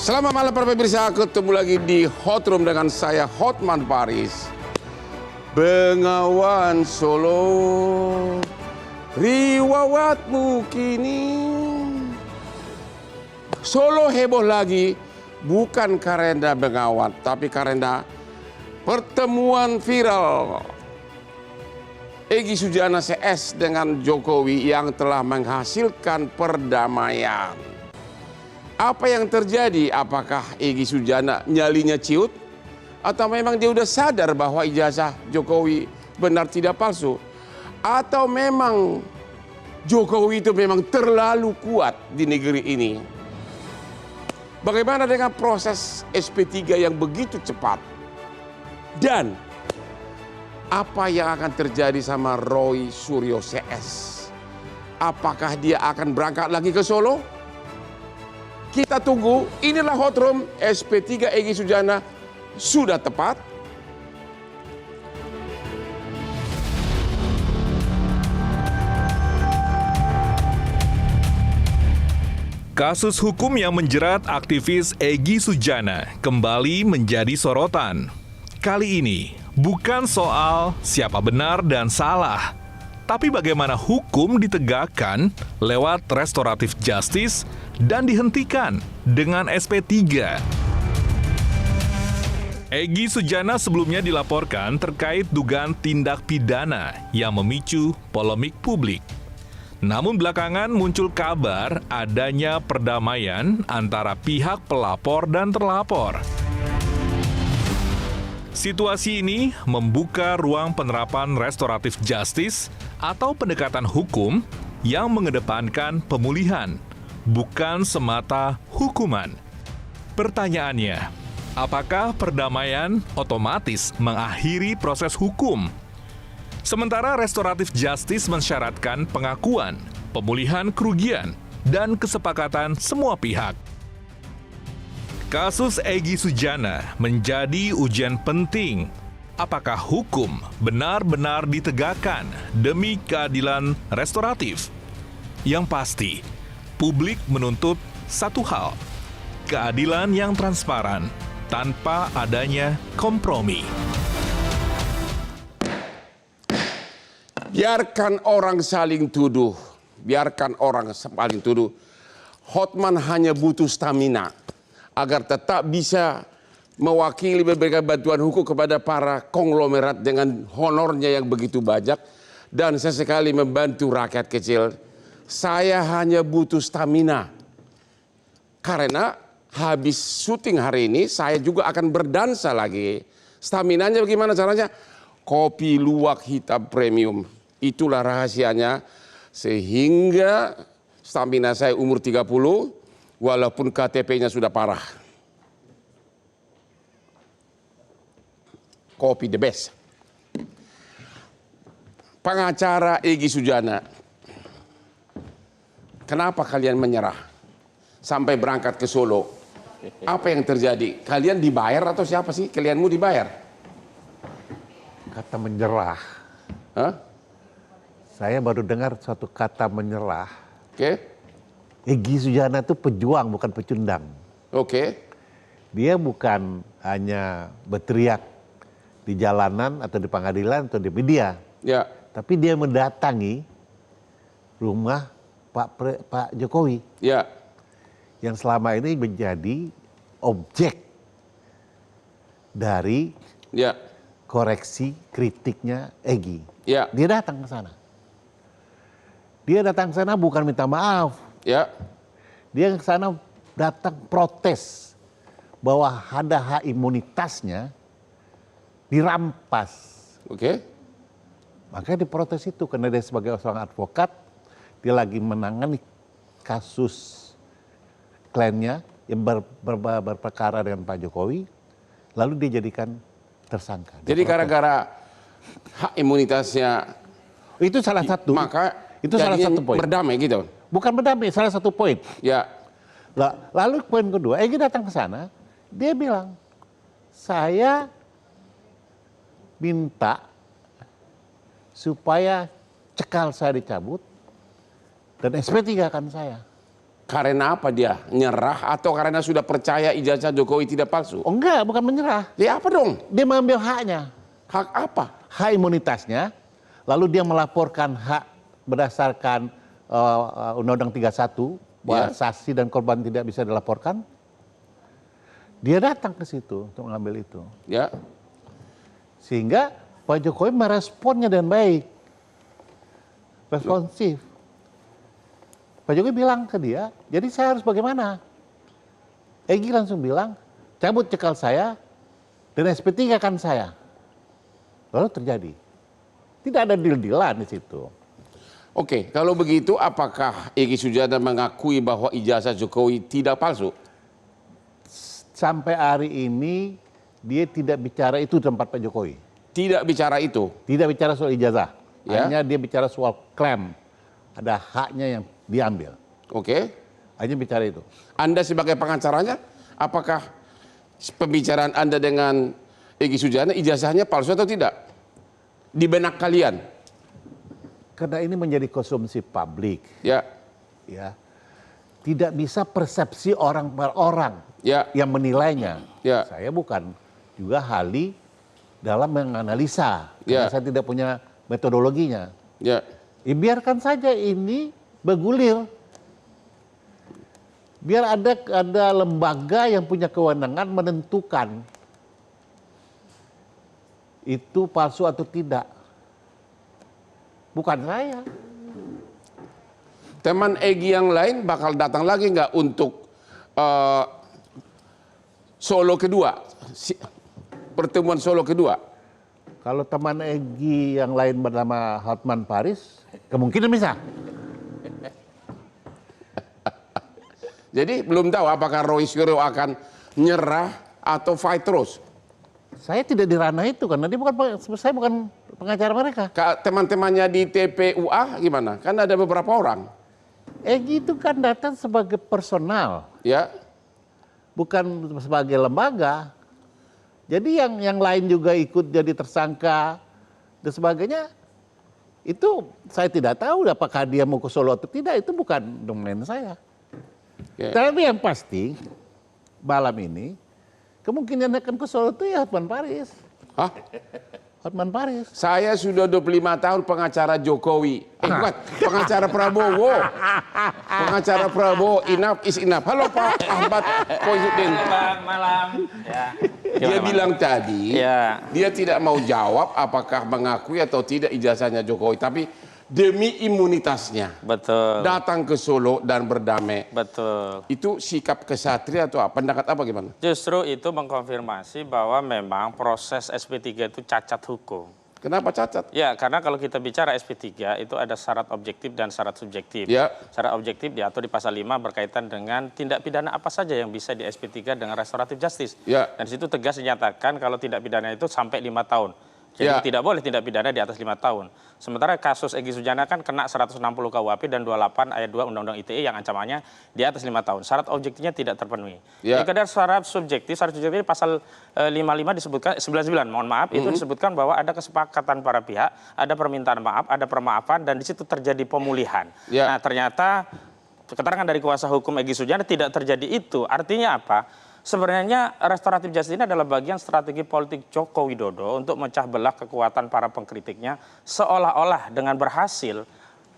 Selamat malam para pemirsa, ketemu lagi di Hot Room dengan saya Hotman Paris. Bengawan Solo, riwayatmu kini. Solo heboh lagi bukan karena Bengawan, tapi karena pertemuan viral Egy Sujana CS dengan Jokowi yang telah menghasilkan perdamaian. Apa yang terjadi? Apakah Egy Sujana nyalinya ciut? Atau memang dia udah sadar bahwa ijazah Jokowi benar tidak palsu? Atau memang Jokowi itu memang terlalu kuat di negeri ini? Bagaimana dengan proses SP3 yang begitu cepat? Dan apa yang akan terjadi sama Roy Suryo CS? Apakah dia akan berangkat lagi ke Solo? Kita tunggu. Inilah Hot Room. SP3 Egy Sujana sudah tepat. Kasus hukum yang menjerat aktivis Egy Sujana kembali menjadi sorotan. Kali ini bukan soal siapa benar dan salah, tapi bagaimana hukum ditegakkan lewat restoratif justice dan dihentikan dengan SP3. Egy Sujana sebelumnya dilaporkan terkait dugaan tindak pidana yang memicu polemik publik. Namun belakangan muncul kabar adanya perdamaian antara pihak pelapor dan terlapor. Situasi ini membuka ruang penerapan restoratif justice atau pendekatan hukum yang mengedepankan pemulihan, bukan semata hukuman. Pertanyaannya, apakah perdamaian otomatis mengakhiri proses hukum? Sementara restoratif justice mensyaratkan pengakuan, pemulihan kerugian, dan kesepakatan semua pihak. Kasus Egy Sujana menjadi ujian penting. Apakah hukum benar-benar ditegakkan demi keadilan restoratif? Yang pasti, publik menuntut satu hal, keadilan yang transparan tanpa adanya kompromi. Biarkan orang saling tuduh. Biarkan orang saling tuduh. Hotman hanya butuh stamina agar tetap bisa mewakili memberikan bantuan hukum kepada para konglomerat dengan honornya yang begitu banyak dan sesekali membantu rakyat kecil. Saya hanya butuh stamina. Karena habis syuting hari ini saya juga akan berdansa lagi. Staminanya bagaimana caranya? Kopi luwak hitam premium. Itulah rahasianya sehingga stamina saya umur 30 walaupun KTP-nya sudah parah. Kopi the best. Pengacara Egy Sujana, kenapa kalian menyerah sampai berangkat ke Solo? Apa yang terjadi? Kalian dibayar atau siapa sih? Kalianmu dibayar? Kata menyerah. Hah? Saya baru dengar suatu kata menyerah. Oke. Egy Sujana itu pejuang, bukan pecundang. Oke. Dia bukan hanya berteriak di jalanan atau di pengadilan atau di media. Ya. Tapi dia mendatangi rumah Pak Jokowi. Ya. Yang selama ini menjadi objek dari Ya. koreksi kritiknya Egy. Ya. Dia datang ke sana. Dia datang ke sana bukan minta maaf. Ya. Dia ke sana datang protes bahwa ada hak imunitasnya dirampas. Oke. Makanya diprotes itu karena dia sebagai seorang advokat, dia lagi menangani kasus kliennya yang berperkara dengan Pak Jokowi, lalu dia jadikan tersangka. Jadi gara-gara hak imunitasnya itu salah satu. maka itu salah satu poin. Berdamai gitu. Bukan berdamai, salah satu poin. Ya. Lalu poin kedua, Egy datang ke sana, dia bilang, saya minta supaya cekal saya dicabut dan SP3 kan saya. Karena apa dia? Nyerah atau karena sudah percaya ijazah Jokowi tidak palsu? Oh enggak, bukan menyerah. Dia apa dong? Dia mengambil haknya. Hak apa? Hak imunitasnya, lalu dia melaporkan hak berdasarkan Undang-Undang 31 bahwa saksi dan korban tidak bisa dilaporkan. Dia datang ke situ untuk mengambil itu. Ya. Sehingga Pak Jokowi meresponnya dengan baik. Responsif. Pak Jokowi bilang ke dia, jadi saya harus bagaimana? Egy langsung bilang, cabut cekal saya dan SP3 kan saya. Lalu terjadi. Tidak ada deal-dealan di situ. Oke, kalau begitu apakah Egy Sujana mengakui bahwa ijazah Jokowi tidak palsu? Sampai hari ini dia tidak bicara itu di tempat Pak Jokowi. Tidak bicara itu. Tidak bicara soal ijazah. Ya. Hanya dia bicara soal klaim. Ada haknya yang diambil. Oke. Hanya bicara itu. Anda sebagai pengacaranya, apakah pembicaraan Anda dengan Egy Sujana ijazahnya palsu atau tidak? Di benak kalian? Karena ini menjadi konsumsi publik. Ya. Ya. Tidak bisa persepsi orang per orang Ya. yang menilainya. Ya. Saya bukan juga ahli dalam menganalisa. Karena Ya. saya tidak punya metodologinya. Ya. Ya, biarkan saja ini bergulir. Biar ada lembaga yang punya kewenangan menentukan itu palsu atau tidak. Bukan saya. Teman Egy yang lain bakal datang lagi nggak untuk Solo kedua? Pertemuan Solo kedua? Kalau teman Egy yang lain bernama Hotman Paris, kemungkinan bisa. Jadi belum tahu apakah Roy Suryo akan nyerah atau fight terus. Saya tidak di ranah itu karena saya bukan pengacara mereka. Teman-temannya di TPUA gimana? Kan ada beberapa orang. Egy itu kan datang sebagai personal, Ya. bukan sebagai lembaga. Jadi yang lain juga ikut jadi tersangka dan sebagainya. Itu saya tidak tahu apakah dia mau ke Solo atau tidak, itu bukan domain saya. Ya. Tapi yang pasti malam ini kemungkinan akan ke Solo itu ya Hotman Paris. Hah? Hotman Paris. Saya sudah 25 tahun pengacara Jokowi. Bukan, pengacara Prabowo. Pengacara Prabowo, enough is enough. Halo Pak Ahmad Koizudin. Selamat malam. Ya. Dia bilang tadi, Ya. dia tidak mau jawab apakah mengakui atau tidak ijazahnya Jokowi. Tapi demi imunitasnya, Betul. datang ke Solo dan berdamai. Betul. Itu sikap kesatria atau apa? Pendapat apa gimana? Justru itu mengkonfirmasi bahwa memang proses SP3 itu cacat hukum. Kenapa cacat? Ya, karena kalau kita bicara SP3 itu ada syarat objektif dan syarat subjektif. Ya. Syarat objektif diatur di pasal 5 berkaitan dengan tindak pidana apa saja yang bisa di SP3 dengan restoratif justice. Ya. Dan di situ tegas dinyatakan kalau tindak pidana itu sampai 5 tahun. Jadi Ya. tidak boleh tindak pidana di atas 5 tahun. Sementara kasus Egy Sujana kan kena 160 KUHP dan 28 ayat 2 Undang-Undang ITE yang ancamannya di atas 5 tahun. Syarat objektifnya tidak terpenuhi. Ya. Jika ada syarat subjektif pasal 55 disebutkan 99, mohon maaf, itu disebutkan bahwa ada kesepakatan para pihak, ada permintaan maaf, ada permaafan dan di situ terjadi pemulihan. Ya. Nah, ternyata keterangan dari kuasa hukum Egy Sujana tidak terjadi itu. Artinya apa? Sebenarnya restoratif justice ini adalah bagian strategi politik Joko Widodo untuk mencah belah kekuatan para pengkritiknya seolah-olah dengan berhasil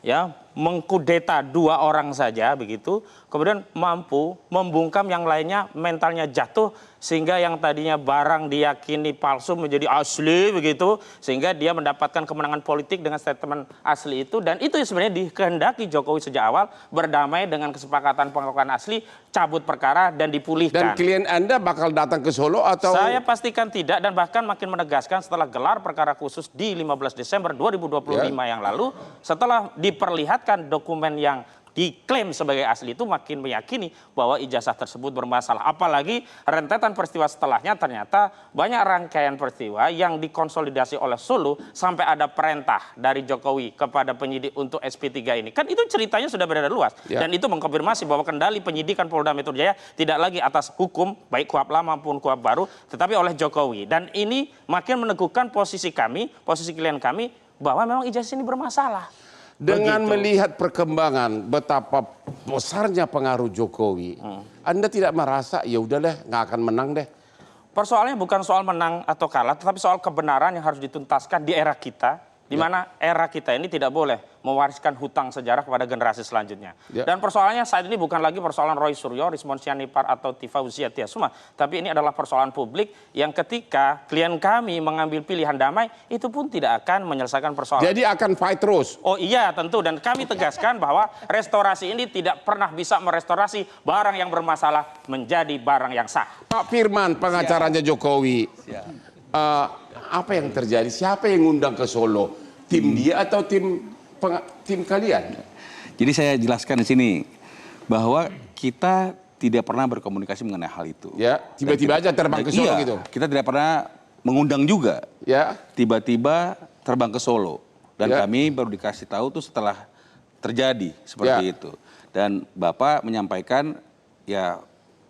ya mengkudeta 2 orang saja begitu, kemudian mampu membungkam yang lainnya mentalnya jatuh sehingga yang tadinya barang diyakini palsu menjadi asli begitu, sehingga dia mendapatkan kemenangan politik dengan statement asli itu, dan itu sebenarnya dikehendaki Jokowi sejak awal, berdamai dengan kesepakatan pengakuan asli, cabut perkara dan dipulihkan. Dan klien Anda bakal datang ke Solo atau? Saya pastikan tidak, dan bahkan makin menegaskan setelah gelar perkara khusus di 15 Desember 2025 yang lalu, setelah diperlihatkan dokumen yang diklaim sebagai asli itu, makin meyakini bahwa ijazah tersebut bermasalah. Apalagi rentetan peristiwa setelahnya ternyata banyak rangkaian peristiwa yang dikonsolidasi oleh Solo sampai ada perintah dari Jokowi kepada penyidik untuk SP3 ini. Kan itu ceritanya sudah beredar luas. Ya. Dan itu mengkonfirmasi bahwa kendali penyidikan Polda Metro Jaya tidak lagi atas hukum, baik KUHP lama maupun KUHP baru, tetapi oleh Jokowi. Dan ini makin meneguhkan posisi kami, posisi klien kami, bahwa memang ijazah ini bermasalah. Dengan Begitu. melihat perkembangan betapa besarnya pengaruh Jokowi, Anda tidak merasa ya udahlah nggak akan menang deh. Persoalannya bukan soal menang atau kalah, tetapi soal kebenaran yang harus dituntaskan di era kita, di mana era kita ini tidak boleh mewariskan hutang sejarah kepada generasi selanjutnya. Ya. Dan persoalannya saat ini bukan lagi persoalan Roy Suryo, Rismon Sianipar, atau Tiva Uzia Tiasuma, tapi ini adalah persoalan publik yang ketika klien kami mengambil pilihan damai, itu pun tidak akan menyelesaikan persoalan. Jadi akan fight terus. Oh iya tentu, dan kami tegaskan bahwa restorasi ini tidak pernah bisa merestorasi barang yang bermasalah menjadi barang yang sah. Pak Firman, pengacaranya Jokowi, apa yang terjadi? Siapa yang ngundang ke Solo? Tim dia atau tim kalian? Jadi saya jelaskan di sini bahwa kita tidak pernah berkomunikasi mengenai hal itu. Ya, tiba-tiba aja terbang ke Solo gitu. Kita tidak pernah mengundang juga. Ya, Tiba-tiba terbang ke Solo dan Ya. kami baru dikasih tahu tuh setelah terjadi seperti Ya. itu. Dan Bapak menyampaikan ya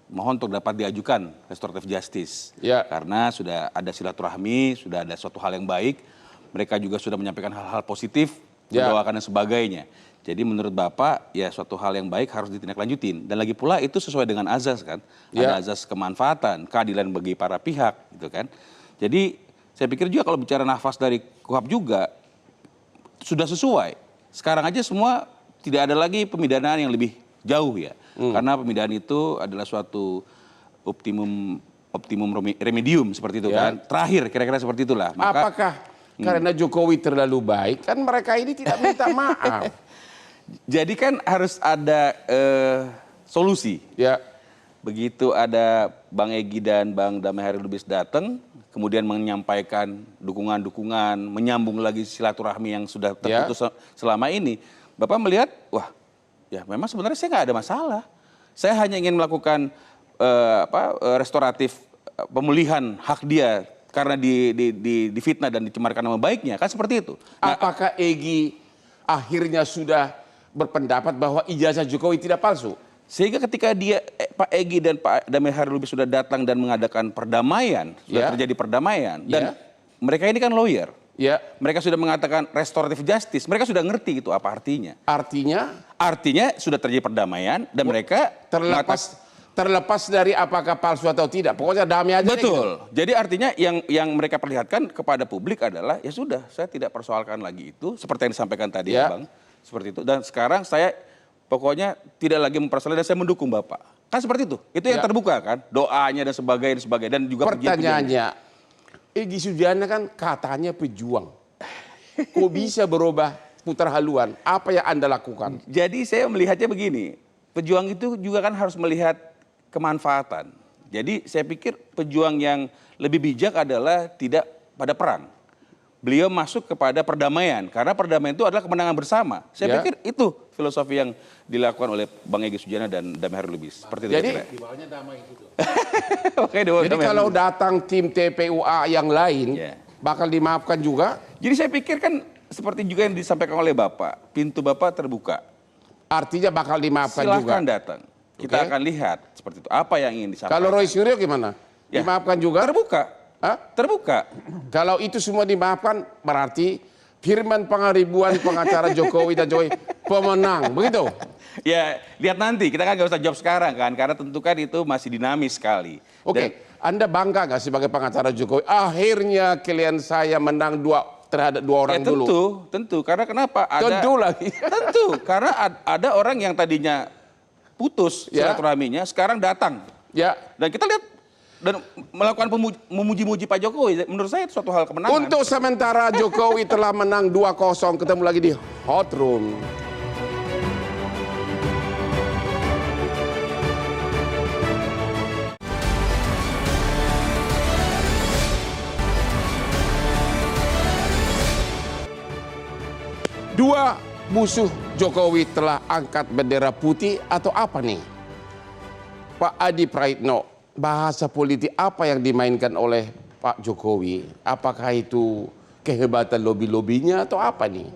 mohon untuk dapat diajukan restoratif justice. Ya. Karena sudah ada silaturahmi, sudah ada suatu hal yang baik. Mereka juga sudah menyampaikan hal-hal positif, Ya. mendoakan dan sebagainya. Jadi menurut Bapak ya suatu hal yang baik harus ditindaklanjutin. Dan lagi pula itu sesuai dengan azas kan. Ya. Ada azas kemanfaatan, keadilan bagi para pihak gitu kan. Jadi saya pikir juga kalau bicara nafas dari KUHP juga sudah sesuai. Sekarang aja semua tidak ada lagi pemidanaan yang lebih jauh ya. Karena pemidanaan itu adalah suatu optimum remedium seperti itu Ya. kan. Terakhir kira-kira seperti itulah. apakah karena Jokowi terlalu baik, kan mereka ini tidak minta maaf. Jadi kan harus ada solusi. Ya, Begitu ada Bang Egy dan Bang Damai Hari Lubis datang, kemudian menyampaikan dukungan-dukungan, menyambung lagi silaturahmi yang sudah terputus selama ini. Bapak melihat, wah, ya memang sebenarnya saya nggak ada masalah. Saya hanya ingin melakukan restoratif pemulihan hak dia karena difitnah dan dicemarkan nama baiknya, kan seperti itu. Nah, apakah Egy akhirnya sudah berpendapat bahwa ijazah Jokowi tidak palsu? sehingga ketika Pak Egy dan Pak Damai Hari Lubis sudah datang dan mengadakan perdamaian, sudah terjadi perdamaian, dan mereka ini kan lawyer. Ya, Mereka sudah mengatakan restoratif justice, mereka sudah ngerti itu apa artinya. artinya Sudah terjadi perdamaian dan mereka terlepas dari apakah palsu atau tidak, pokoknya damai aja. betul. Jadi artinya yang mereka perlihatkan kepada publik adalah ya sudah, saya tidak persoalkan lagi itu seperti yang disampaikan tadi ya, Bang. Seperti itu. Dan sekarang saya pokoknya tidak lagi mempersoalkan dan saya mendukung Bapak. Kan seperti itu. Itu yang terbuka kan, doanya dan sebagainya dan juga Pertanyaannya, Egy Sujana kan katanya pejuang. Kok bisa berubah putar haluan? Apa yang Anda lakukan? Jadi saya melihatnya begini, pejuang itu juga kan harus melihat kemanfaatan. Jadi saya pikir pejuang yang lebih bijak adalah tidak pada perang. Beliau masuk kepada perdamaian, karena perdamaian itu adalah kemenangan bersama. Saya pikir itu filosofi yang dilakukan oleh Bang Egy Sujana dan Damai Hari Lubis. Seperti itu. Jadi, jadi kalau datang tim TPUA yang lain, bakal dimaafkan juga? Jadi saya pikir kan seperti juga yang disampaikan oleh Bapak, pintu Bapak terbuka. Artinya bakal dimaafkan juga? Silahkan datang. Kita akan lihat seperti itu. Apa yang ingin disampaikan. Kalau Roy Suryo gimana? Dimaafkan juga? Terbuka. Terbuka. Kalau itu semua dimaafkan, berarti Firman Pangaribuan, pengacara Jokowi dan Jokowi, pemenang, begitu? Ya, lihat nanti. Kita kan nggak usah jawab sekarang kan, karena tentu kan itu masih dinamis sekali. Oke, Anda bangga nggak sebagai pengacara Jokowi? Akhirnya klien saya menang terhadap dua orang dulu. Tentu. Karena kenapa? Tentu lagi. Tentu, karena ada orang yang tadinya putus silaturahminya, sekarang datang. Ya. Dan kita lihat dan melakukan memuji-muji Pak Jokowi, menurut saya itu suatu hal kemenangan. Untuk sementara Jokowi telah menang 2-0, ketemu lagi di Hot Room. Dua musuh Jokowi telah angkat bendera putih atau apa nih? Pak Adi Praitno, bahasa politik apa yang dimainkan oleh Pak Jokowi? Apakah itu kehebatan lobby-lobbynya atau apa nih?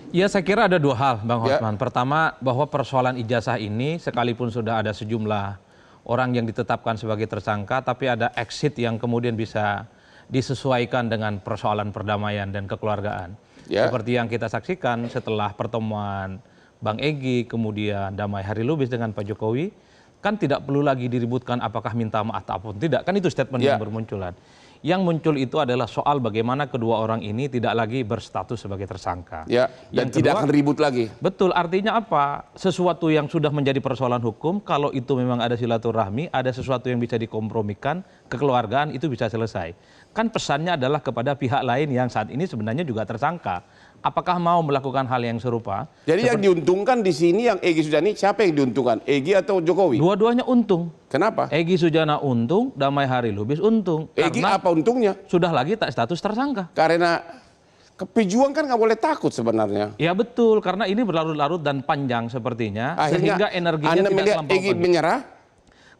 Ya, saya kira ada dua hal, Bang Hotman. Pertama, bahwa persoalan ijazah ini sekalipun sudah ada sejumlah orang yang ditetapkan sebagai tersangka, tapi ada exit yang kemudian bisa disesuaikan dengan persoalan perdamaian dan kekeluargaan. Ya. Seperti yang kita saksikan setelah pertemuan Bang Egy, kemudian Damai Harilubis dengan Pak Jokowi, kan tidak perlu lagi diributkan apakah minta maaf ataupun tidak. Kan itu statement yang bermunculan. Yang muncul itu adalah soal bagaimana kedua orang ini tidak lagi berstatus sebagai tersangka. Ya, dan tidak akan ribut lagi. Betul, artinya apa? Sesuatu yang sudah menjadi persoalan hukum, kalau itu memang ada silaturahmi, ada sesuatu yang bisa dikompromikan, kekeluargaan itu bisa selesai. Kan pesannya adalah kepada pihak lain yang saat ini sebenarnya juga tersangka. Apakah mau melakukan hal yang serupa? Jadi yang diuntungkan di sini yang Egy Sujana, siapa yang diuntungkan? Egy atau Jokowi? Dua-duanya untung. Kenapa? Egy Sujana untung, Damai Harilubis untung. Egy Karena apa untungnya? sudah lagi tak status tersangka. Karena pejuang kan nggak boleh takut sebenarnya. Ya betul, karena ini berlarut-larut dan panjang sepertinya, Akhirnya sehingga energinya Anda tidak melihat terlampau Egy pergi. menyerah?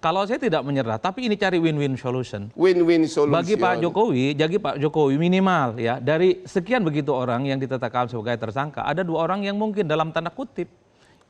Kalau saya tidak menyerah, tapi ini cari win-win solution. Win-win solution. Bagi Pak Jokowi minimal ya, dari sekian begitu orang yang ditetapkan sebagai tersangka, ada 2 orang yang mungkin dalam tanda kutip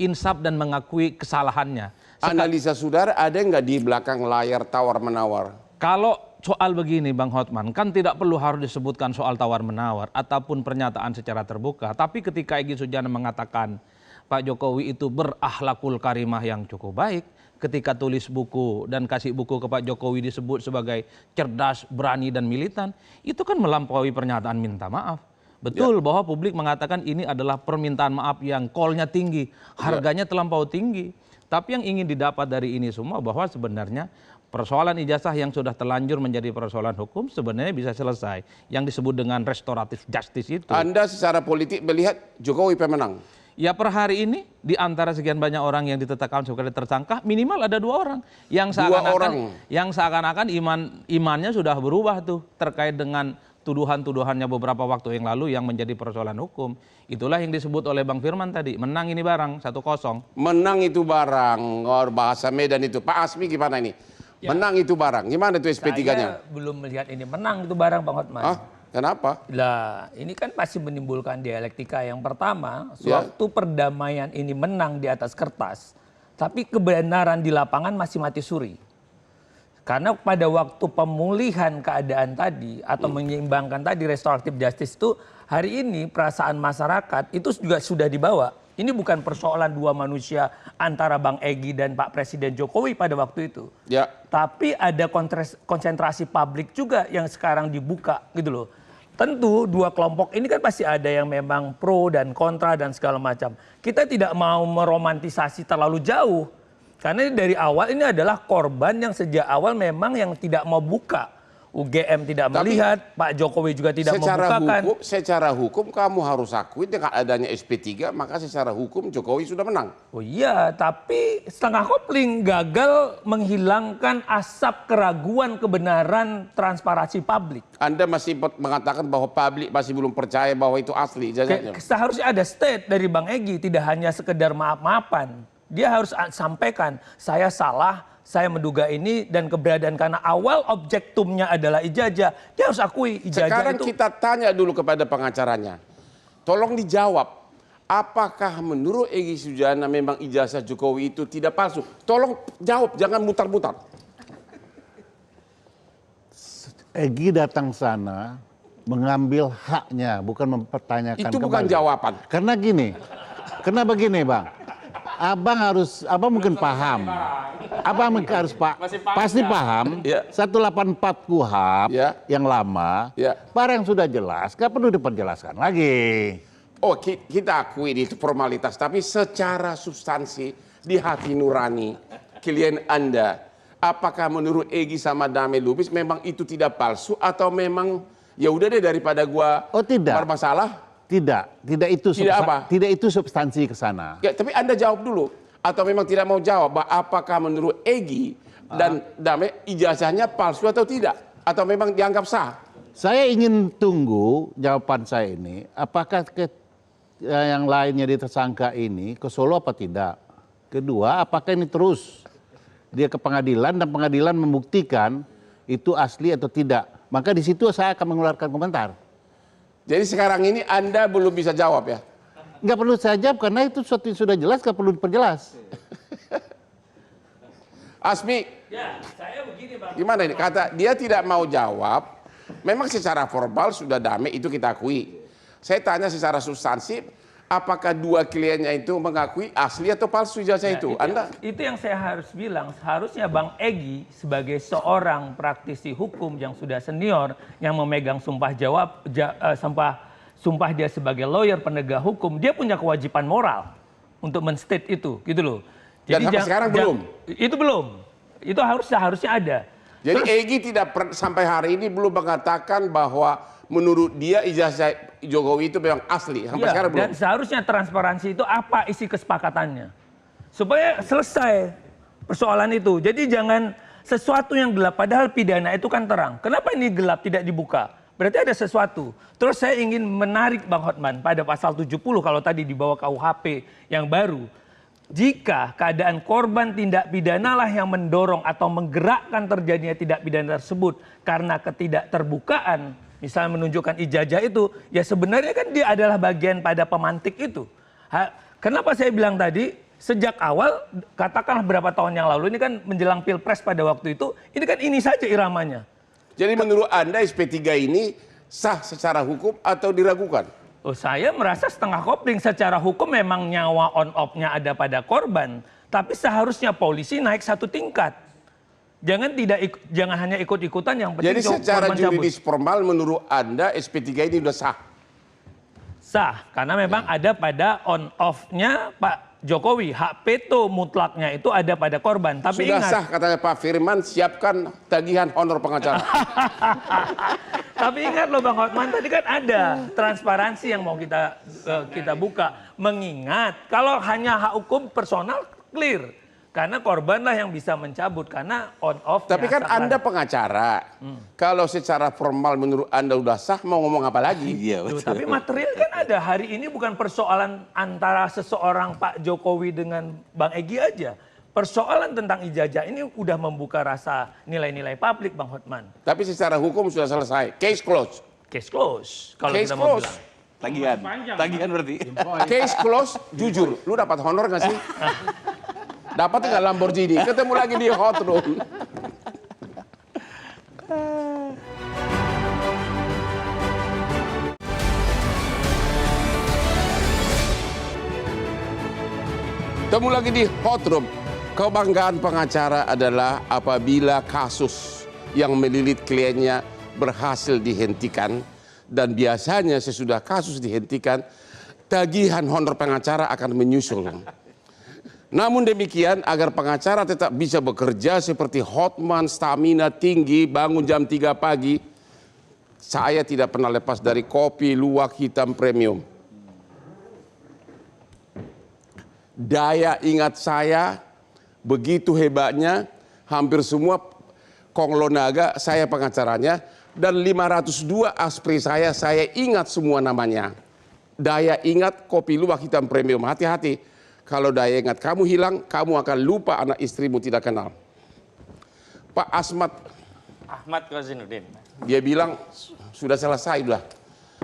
insaf dan mengakui kesalahannya. Analisa saudara ada nggak di belakang layar tawar-menawar? Kalau soal begini Bang Hotman, kan tidak perlu harus disebutkan soal tawar-menawar ataupun pernyataan secara terbuka. Tapi ketika Egy Sujana mengatakan Pak Jokowi itu berakhlakul karimah yang cukup baik, ketika tulis buku dan kasih buku ke Pak Jokowi disebut sebagai cerdas, berani dan militan, itu kan melampaui pernyataan minta maaf. Betul bahwa publik mengatakan ini adalah permintaan maaf yang call-nya tinggi, harganya terlampau tinggi. Tapi yang ingin didapat dari ini semua bahwa sebenarnya persoalan ijazah yang sudah terlanjur menjadi persoalan hukum sebenarnya bisa selesai. Yang disebut dengan restoratif justice itu. Anda secara politik melihat Jokowi pemenang? Ya per hari ini di antara sekian banyak orang yang ditetapkan sebagai tersangka minimal ada 2 orang yang seakan-akan imannya sudah berubah tuh terkait dengan tuduhan-tuduhannya beberapa waktu yang lalu yang menjadi persoalan hukum. Itulah yang disebut oleh Bang Firman tadi, menang ini barang 1-0. Menang itu barang, bahasa Medan itu. Pak Asmi gimana ini? Ya. Menang itu barang, gimana itu SP3-nya? Saya belum melihat ini menang itu barang Bang Hotman. Kenapa? Lah, ini kan pasti menimbulkan dialektika. Yang pertama, suatu perdamaian ini menang di atas kertas, tapi kebenaran di lapangan masih mati suri. Karena pada waktu pemulihan keadaan tadi atau menyeimbangkan tadi restoratif justice itu, hari ini perasaan masyarakat itu juga sudah dibawa. Ini bukan persoalan 2 manusia antara Bang Egy dan Pak Presiden Jokowi pada waktu itu. Ya. Tapi ada konsentrasi publik juga yang sekarang dibuka gitu loh. Tentu 2 kelompok ini kan pasti ada yang memang pro dan kontra dan segala macam. Kita tidak mau meromantisasi terlalu jauh. Karena dari awal ini adalah korban yang sejak awal memang yang tidak mau buka. UGM tidak melihat, Pak Jokowi juga tidak membukakan. Secara hukum kamu harus akui dengan adanya SP3, maka secara hukum Jokowi sudah menang. Oh iya, tapi setengah kopling gagal menghilangkan asap keraguan kebenaran transparansi publik. Anda masih mengatakan bahwa publik masih belum percaya bahwa itu asli ijazahnya. Seharusnya ada state dari Bang Egy, tidak hanya sekedar maaf-maafan. Dia harus sampaikan, saya salah, saya menduga ini dan keberadaan karena awal objektumnya adalah ijazah. Dia harus akui ijazah. Sekarang itu. kita tanya dulu kepada pengacaranya. Tolong dijawab, apakah menurut Egy Sujana memang ijazah Jokowi itu tidak palsu? Tolong jawab, jangan mutar-mutar. Egy datang sana mengambil haknya, bukan mempertanyakan. Itu bukan kembali. jawaban. Karena gini, begini Bang. Abang mungkin paham. Abang harus pasti paham. Ya. 184 KUHP yang lama, barang yang sudah jelas, gak perlu diperjelaskan lagi. Oh, kita akui itu formalitas, tapi secara substansi di hati nurani klien Anda, apakah menurut Egy sama Damai Lubis memang itu tidak palsu atau memang ya udah deh daripada gua bermasalah? Tidak itu substansi ke sana. Ya, tapi Anda jawab dulu. Atau memang tidak mau jawab, apakah menurut Egy dan Damai ijazahnya palsu atau tidak? Atau memang dianggap sah? Saya ingin tunggu jawaban saya ini, apakah yang lainnya ditersangka ini ke Solo apa tidak? Kedua, apakah ini terus dia ke pengadilan dan pengadilan membuktikan itu asli atau tidak? Maka di situ saya akan mengeluarkan komentar. Jadi sekarang ini Anda belum bisa jawab ya? Nggak perlu saya jawab karena itu sesuatu yang sudah jelas, nggak perlu diperjelas. Asmi, Ya, saya begini Bang. gimana ini? Kata dia tidak mau jawab, memang secara formal sudah damai itu kita akui. Saya tanya secara substansif, apakah dua kliennya itu mengakui asli atau palsu ijazah itu? Anda itu yang saya harus bilang, seharusnya Bang Egy sebagai seorang praktisi hukum yang sudah senior, yang memegang sumpah sumpah dia sebagai lawyer penegak hukum, dia punya kewajiban moral untuk men-state itu, gitu loh. Dan sampai sekarang belum? Itu belum. Itu harusnya ada. Jadi Egy sampai hari ini belum mengatakan bahwa menurut dia ijazah Jokowi itu memang asli. Sampai sekarang belum. Dan seharusnya transparansi itu apa isi kesepakatannya. Supaya selesai persoalan itu. Jadi jangan sesuatu yang gelap, padahal pidana itu kan terang. Kenapa ini gelap tidak dibuka? Berarti ada sesuatu. Terus saya ingin menarik Bang Hotman pada pasal 70 kalau tadi dibawa KUHP yang baru. Jika keadaan korban tindak pidana lah yang mendorong atau menggerakkan terjadinya tindak pidana tersebut karena ketidakterbukaan, misalnya menunjukkan ijazah itu, ya sebenarnya kan dia adalah bagian pada pemantik itu. Kenapa saya bilang tadi, sejak awal, katakanlah berapa tahun yang lalu, ini kan menjelang Pilpres pada waktu itu, ini kan ini saja iramanya. Jadi menurut Anda SP3 ini sah secara hukum atau diragukan? Oh, saya merasa setengah kopling. Secara hukum memang nyawa on off-nya ada pada korban, tapi seharusnya polisi naik satu tingkat. Jangan hanya ikut-ikutan yang penting. Jadi secara juridis formal menurut Anda SP3 ini sudah sah? Sah, karena memang ada pada on off-nya Pak Jokowi, hak veto mutlaknya itu ada pada korban. Tapi sudah ingat, sah katanya Pak Firman, siapkan tagihan honor pengacara. tapi ingat loh Bang Hotman, tadi kan ada transparansi yang mau kita buka. Mengingat kalau hanya hak hukum personal clear. Karena korban lah yang bisa mencabut, karena on off. Tapi kan Anda pengacara. Kalau secara formal menurut Anda udah sah, mau ngomong apa lagi? Iya, Tuh, betul. tapi material kan ada. Hari ini bukan persoalan antara seseorang Pak Jokowi dengan Bang Egy aja. Persoalan tentang ijazah ini udah membuka rasa nilai-nilai publik, Bang Hotman. Tapi secara hukum sudah selesai. Case closed. Case close. Kalau Case kita mau close. bilang. Tagihan berarti. Case closed, jujur. Lu dapat honor gak sih? Dapat nggak Lamborghini? Ketemu lagi di hot room. Ketemu lagi di hot room. Kebanggaan pengacara adalah apabila kasus yang melilit kliennya berhasil dihentikan, dan biasanya sesudah kasus dihentikan, tagihan honor pengacara akan menyusul. Namun demikian, agar pengacara tetap bisa bekerja seperti Hotman, stamina tinggi, bangun jam 3 pagi, saya tidak pernah lepas dari kopi luwak hitam premium. Daya ingat saya begitu hebatnya, hampir semua konglonaga saya pengacaranya, dan 502 aspri saya ingat semua namanya. Daya ingat kopi luwak hitam premium, hati-hati. Kalau daya ingat kamu hilang, kamu akan lupa anak istrimu tidak kenal. Pak Ahmad Kozinuddin. dia bilang sudah selesai,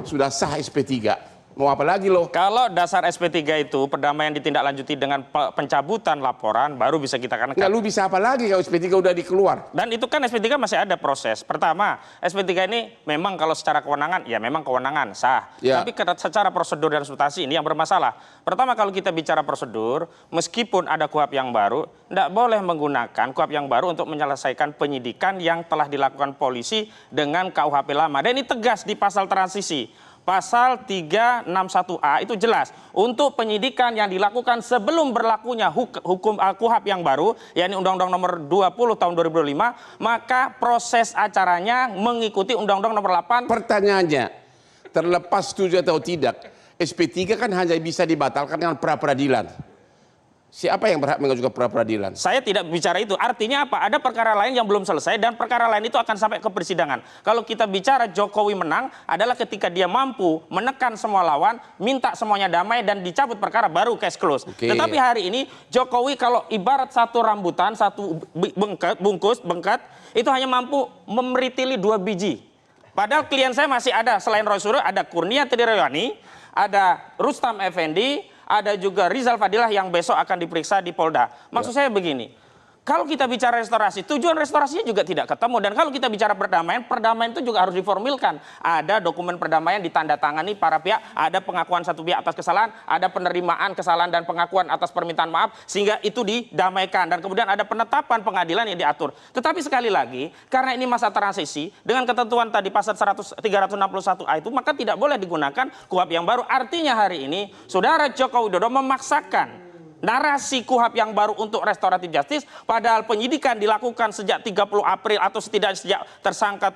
sudah sah SP3. Mau apa lagi loh? Kalau dasar SP3 itu perdamaian ditindaklanjuti dengan pencabutan laporan, baru bisa kita katakan. Nggak, lu bisa apa lagi kalau SP3 udah dikeluar? Dan itu kan SP3 masih ada proses. Pertama, SP3 ini memang kalau secara kewenangan, ya memang kewenangan, sah. Ya. Tapi secara prosedur dan substansi ini yang bermasalah. Pertama, kalau kita bicara prosedur, meskipun ada KUHP yang baru, tidak boleh menggunakan KUHP yang baru untuk menyelesaikan penyidikan yang telah dilakukan polisi dengan KUHP lama. Dan ini tegas di pasal transisi. Pasal 361A itu jelas untuk penyidikan yang dilakukan sebelum berlakunya hukum KUHP yang baru, yakni Undang-Undang Nomor 20 Tahun 2005, maka proses acaranya mengikuti Undang-Undang Nomor 8. Pertanyaannya, terlepas setuju atau tidak, SP3 kan hanya bisa dibatalkan dengan pra-peradilan. Siapa yang berhak mengajukan pra-peradilan? Saya tidak bicara itu. Artinya apa? Ada perkara lain yang belum selesai dan perkara lain itu akan sampai ke persidangan. Kalau kita bicara Jokowi menang adalah ketika dia mampu menekan semua lawan, minta semuanya damai dan dicabut perkara, baru case close. Oke. Tetapi hari ini Jokowi kalau ibarat satu rambutan, satu bengket, itu hanya mampu memeritili 2 biji. Padahal klien saya masih ada, selain Roy Suryo, ada Kurnia Triryani, ada Rustam Effendi, ada juga Rizal Fadilah yang besok akan diperiksa di Polda. Maksud saya begini, kalau kita bicara restorasi, tujuan restorasinya juga tidak ketemu. Dan kalau kita bicara perdamaian, perdamaian itu juga harus diformilkan. Ada dokumen perdamaian ditandatangani para pihak, ada pengakuan satu pihak atas kesalahan, ada penerimaan kesalahan dan pengakuan atas permintaan maaf, sehingga itu didamaikan. Dan kemudian ada penetapan pengadilan yang diatur. Tetapi sekali lagi, karena ini masa transisi, dengan ketentuan tadi pasal 361A itu, maka tidak boleh digunakan KUHP yang baru. Artinya hari ini, Saudara Joko Widodo memaksakan narasi KUHP yang baru untuk restoratif justice, padahal penyidikan dilakukan sejak 30 April atau setidaknya sejak tersangka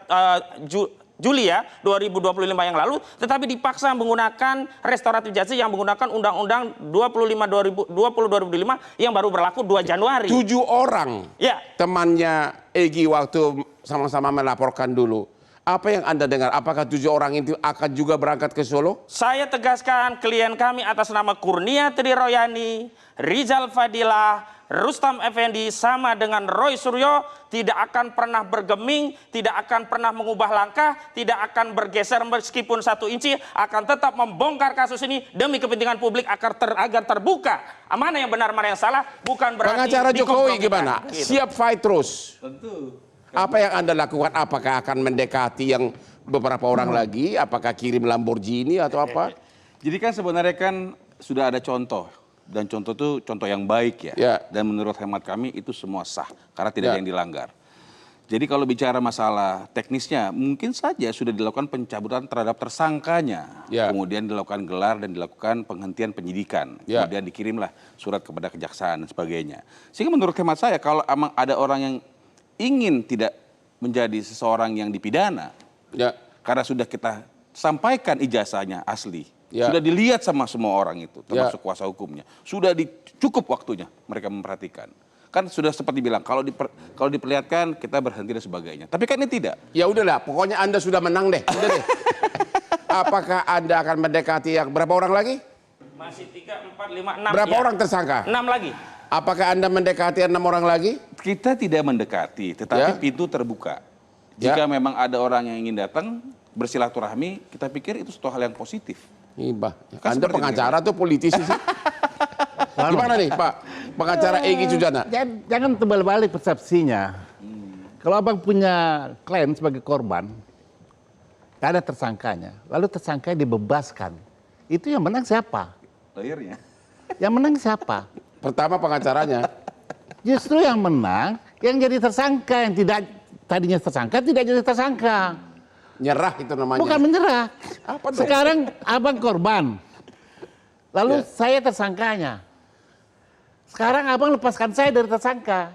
Juli ya 2025 yang lalu, tetapi dipaksa menggunakan restoratif justice yang menggunakan Undang-Undang 20/2005 yang baru berlaku 2 Januari. 7 orang Ya. temannya Egy waktu sama-sama melaporkan dulu. Apa yang Anda dengar? Apakah 7 orang itu akan juga berangkat ke Solo? Saya tegaskan klien kami atas nama Kurnia Triroyani, Rizal Fadilah, Rustam Effendi sama dengan Roy Suryo tidak akan pernah bergeming, tidak akan pernah mengubah langkah, tidak akan bergeser meskipun 1 inci, akan tetap membongkar kasus ini demi kepentingan publik agar terbuka. Mana yang benar, mana yang salah, bukan berarti Pengacara Jokowi dikompromikan. gimana? Gitu. Siap fight terus? Tentu. Apa yang Anda lakukan? Apakah akan mendekati yang beberapa orang lagi? Apakah kirim Lamborghini atau apa? Jadi kan sebenarnya kan sudah ada contoh. Dan contoh itu contoh yang baik ya. Ya. Dan menurut hemat kami itu semua sah. Karena tidak Ya. ada yang dilanggar. Jadi kalau bicara masalah teknisnya, mungkin saja sudah dilakukan pencabutan terhadap tersangkanya. Ya. Kemudian dilakukan gelar dan dilakukan penghentian penyidikan. Ya. Kemudian dikirimlah surat kepada kejaksaan dan sebagainya. Sehingga menurut hemat saya kalau emang ada orang yang ingin tidak menjadi seseorang yang dipidana, Ya. karena sudah kita sampaikan ijazahnya asli, Ya. sudah dilihat sama semua orang itu, termasuk Ya. kuasa hukumnya, sudah cukup waktunya mereka memperhatikan. Kan sudah seperti bilang kalau diperlihatkan kita berhenti dan sebagainya. Tapi kan ini tidak. Ya udahlah, pokoknya Anda sudah menang deh. Udah deh. Apakah Anda akan mendekati yang berapa orang lagi? Masih 3, 4, 5, 6. Berapa ya. orang tersangka? 6 lagi. Apakah Anda mendekati 6 orang lagi? Kita tidak mendekati, tetapi Ya. pintu terbuka. Ya. Jika memang ada orang yang ingin datang bersilaturahmi, kita pikir itu suatu hal yang positif. Ibah. Kan Anda seperti pengacara tuh politisi sih. Gimana nih Pak? Pengacara Egy Sujana. Jangan terbalik persepsinya. Kalau abang punya klien sebagai korban, tak ada tersangkanya, lalu tersangkanya dibebaskan, itu yang menang siapa? Lawyernya. Yang menang siapa? Pertama pengacaranya. Justru yang menang, yang jadi tersangka, yang tidak tadinya tersangka tidak jadi tersangka. Nyerah itu namanya. Bukan menyerah. Apa dong? Sekarang abang korban, lalu Ya. saya tersangkanya. Sekarang abang lepaskan saya dari tersangka.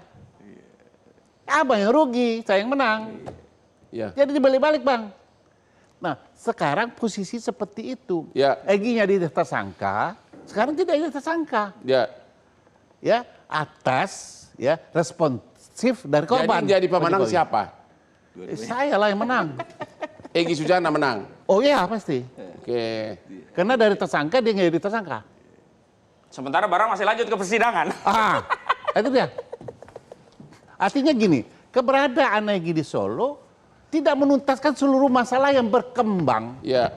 Abang yang rugi, saya yang menang. Ya. Jadi dibalik-balik bang. Nah sekarang posisi seperti itu. Ya. Egy-nya jadi tersangka, sekarang tidak jadi tersangka. Ya. Ya atas ya responsif dari korban. Jadi pemenang Jokowi. siapa? Saya lah yang menang. Egy Sujana menang. Oh iya pasti. Oke. Karena dari tersangka dia nggak jadi tersangka. Sementara barang masih lanjut ke persidangan. Ah, itu dia. Artinya gini, keberadaan Egy di Solo tidak menuntaskan seluruh masalah yang berkembang Ya.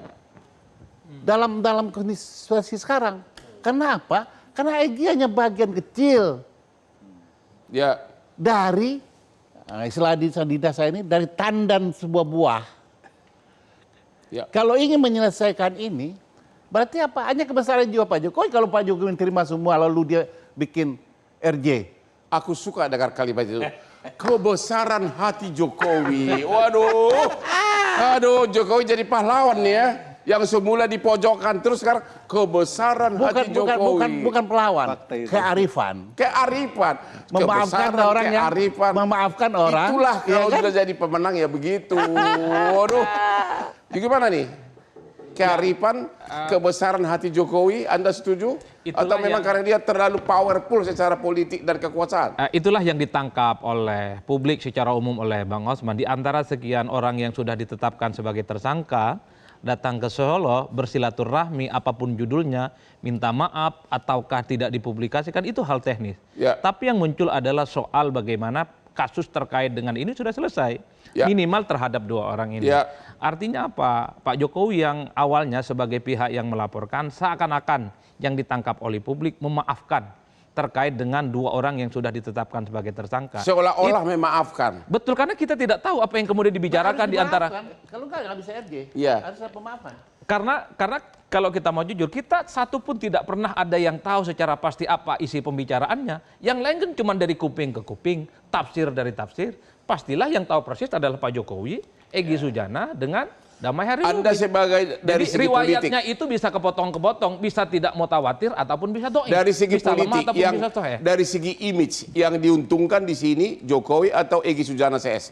dalam kondisi sekarang. Kenapa? Karena Egy hanya bagian kecil Ya. dari istilah Dida saya ini dari tandan sebuah buah. Ya. Kalau ingin menyelesaikan ini, berarti apa? Hanya kebesaran jiwa Pak Jokowi. Kalau Pak Jokowi menerima semua lalu dia bikin RJ. Aku suka dengar kalimat itu. Kebesaran hati Jokowi. Waduh. Aduh, Jokowi jadi pahlawan nih ya. Yang semula dipojokkan terus sekarang kebesaran hati Jokowi. Bukan pelawan, Fakta itu. kearifan. Kearifan. Memaafkan Kebesaran, orang yang kearifan. memaafkan orang. Itulah ya kalau kan? sudah jadi pemenang ya begitu. Waduh. Gimana nih? Kearifan, kebesaran hati Jokowi, Anda setuju? Itulah Atau memang yang- karena dia terlalu powerful secara politik dan kekuasaan? Itulah yang ditangkap oleh publik secara umum oleh Bang Osman. Di antara sekian orang yang sudah ditetapkan sebagai tersangka, datang ke Solo, bersilaturahmi, apapun judulnya, minta maaf, ataukah tidak dipublikasikan, itu hal teknis. Ya. Tapi yang muncul adalah soal bagaimana kasus terkait dengan ini sudah selesai. Ya. Minimal terhadap 2 orang ini. Ya. Artinya apa? Pak Jokowi yang awalnya sebagai pihak yang melaporkan, seakan-akan yang ditangkap oleh publik memaafkan terkait dengan 2 orang yang sudah ditetapkan sebagai tersangka. Seolah-olah memaafkan. Betul, karena kita tidak tahu apa yang kemudian dibicarakan di antara. Kalau nggak bisa RJ. Iya. Harus ada pemaafan. Karena kalau kita mau jujur, kita satu pun tidak pernah ada yang tahu secara pasti apa isi pembicaraannya. Yang lain kan cuma dari kuping ke kuping, tafsir dari tafsir. Pastilah yang tahu persis adalah Pak Jokowi, Egy Sujana dengan Damai Hari Anda Lubis. sebagai dari Jadi segi riwayatnya politik, itu bisa kepotong-kepotong, bisa tidak mutawatir ataupun bisa do'if. dari segi bisa lemah politik ataupun yang bisa sahih. dari segi image yang diuntungkan di sini Jokowi atau Egy Sujana CS?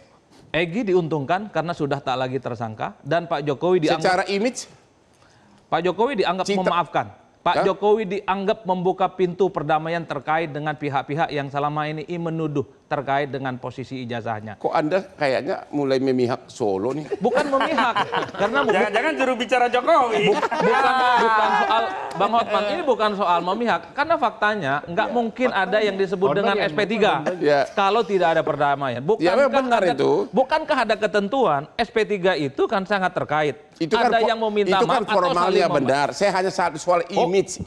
Egy diuntungkan karena sudah tak lagi tersangka dan Pak Jokowi dianggap Secara image, memaafkan. Pak Jokowi dianggap membuka pintu perdamaian terkait dengan pihak-pihak yang selama ini menuduh terkait dengan posisi ijazahnya. kok Anda kayaknya mulai memihak Solo nih? Bukan memihak, karena Jangan-jangan juru bicara Jokowi. bukan soal Bang Hotman, ini bukan soal memihak, karena faktanya nggak mungkin ada yang disebut dengan SP3 Ya. kalau tidak ada perdamaian. Ya, benar itu. Bukankah ada ketentuan SP3 itu kan sangat terkait. Itu ada kan yang meminta itu kan maaf atau formalnya saling benar. Saya hanya soal image,